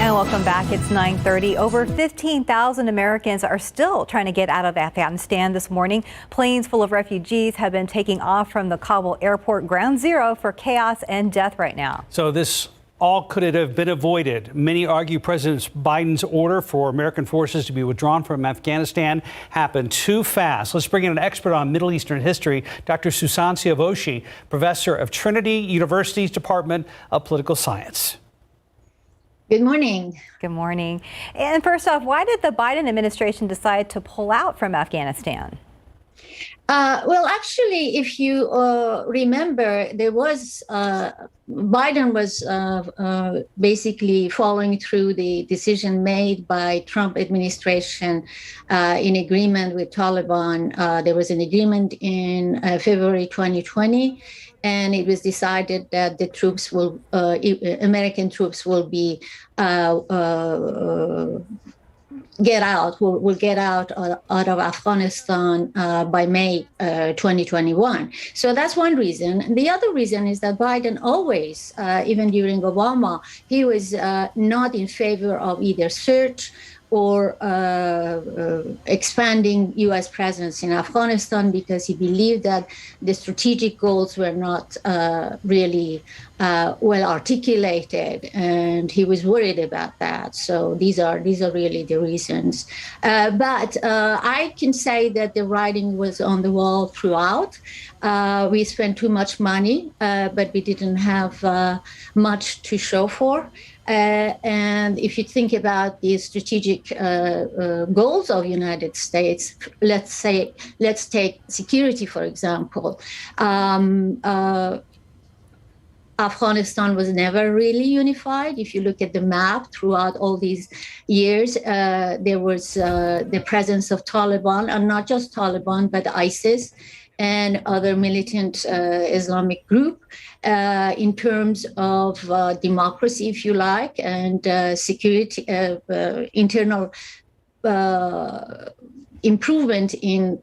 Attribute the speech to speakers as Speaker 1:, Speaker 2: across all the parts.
Speaker 1: And welcome back. It's 9:30. Over 15,000 Americans are still trying to get out of Afghanistan this morning. Planes full of refugees have been taking off from the Kabul airport, ground zero for chaos and death right now.
Speaker 2: So this all could have been avoided. Many argue President Biden's order for American forces to be withdrawn from Afghanistan happened too fast. Let's bring in an expert on Middle Eastern history, Dr. Susan Siavoshi, professor of Trinity University's Department of Political Science.
Speaker 3: Good morning.
Speaker 1: Good morning. And first off, why did the Biden administration decide to pull out from Afghanistan?
Speaker 3: Well, actually, if you remember, there was Biden was basically following through the decision made by Trump administration in agreement with Taliban. There was an agreement in February 2020. And it was decided that the troops will, American troops will be get out of Afghanistan by May 2021. So that's one reason. And the other reason is that Biden always, even during Obama, he was not in favor of either search or expanding U.S. presence in Afghanistan because he believed that the strategic goals were not really well articulated, and he was worried about that. So these are really the reasons. But I can say that the writing was on the wall throughout. We spent too much money, but we didn't have much to show for. And if you think about the strategic goals of United States, let's take security, for example. Afghanistan was never really unified. If you look at the map throughout all these years, there was the presence of Taliban, and not just Taliban, but ISIS and other militant Islamic group in terms of democracy, if you like, and security, internal improvement in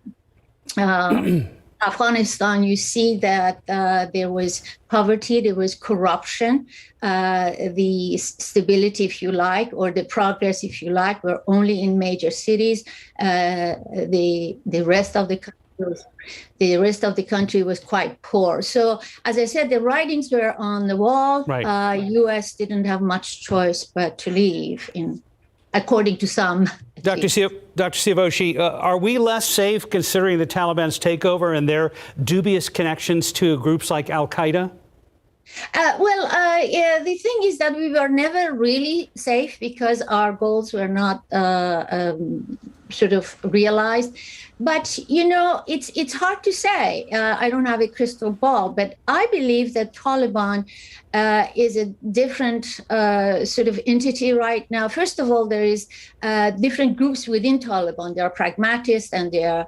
Speaker 3: Afghanistan. You see that there was poverty, there was corruption, the stability, if you like, or the progress, if you like, were only in major cities. The rest of the country was quite poor. So, as I said, the writings were on the wall.
Speaker 2: Right.
Speaker 3: U.S. didn't have much choice but to leave, according to some.
Speaker 2: Dr. Siavoshi, are we less safe considering the Taliban's takeover and their dubious connections to groups like Al-Qaeda?
Speaker 3: The thing is that we were never really safe because our goals were not sort of realized. But, you know, it's hard to say. I don't have a crystal ball, but I believe that Taliban is a different sort of entity right now. First of all, there is different groups within Taliban. There are pragmatists and there are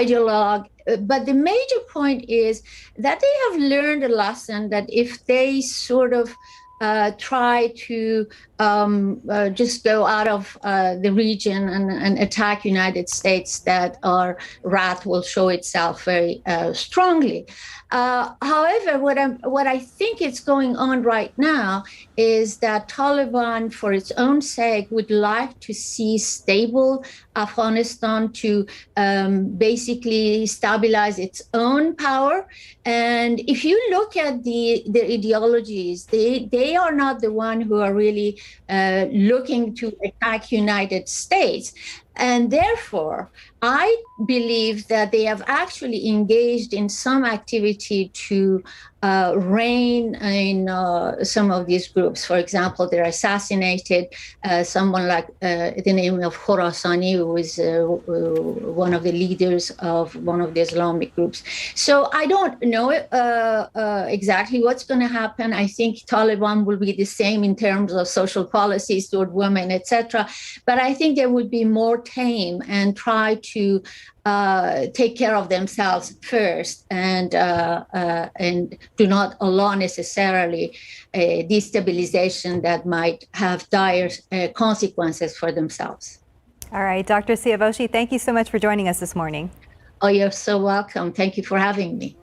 Speaker 3: ideologues. But the major point is that they have learned a lesson that if they sort of try to just go out of the region and attack United States, that our wrath will show itself very strongly. However, what I think is going on right now is that Taliban, for its own sake, would like to see stable Afghanistan to basically stabilize its own power. And if you look at the ideologies, they are not the one who are really looking to attack United States. And therefore, I believe that they have actually engaged in some activity to rein in some of these groups. For example, they assassinated someone like the name of Khorasani, who was one of the leaders of one of the Islamic groups. So I don't know exactly what's going to happen. I think Taliban will be the same in terms of social policies toward women, etc. But I think they would be more tame and try to take care of themselves first and do not allow necessarily a destabilization that might have dire consequences for themselves.
Speaker 1: All right, Dr. Siavoshi, thank you so much for joining us this morning.
Speaker 3: Oh, you're so welcome. Thank you for having me.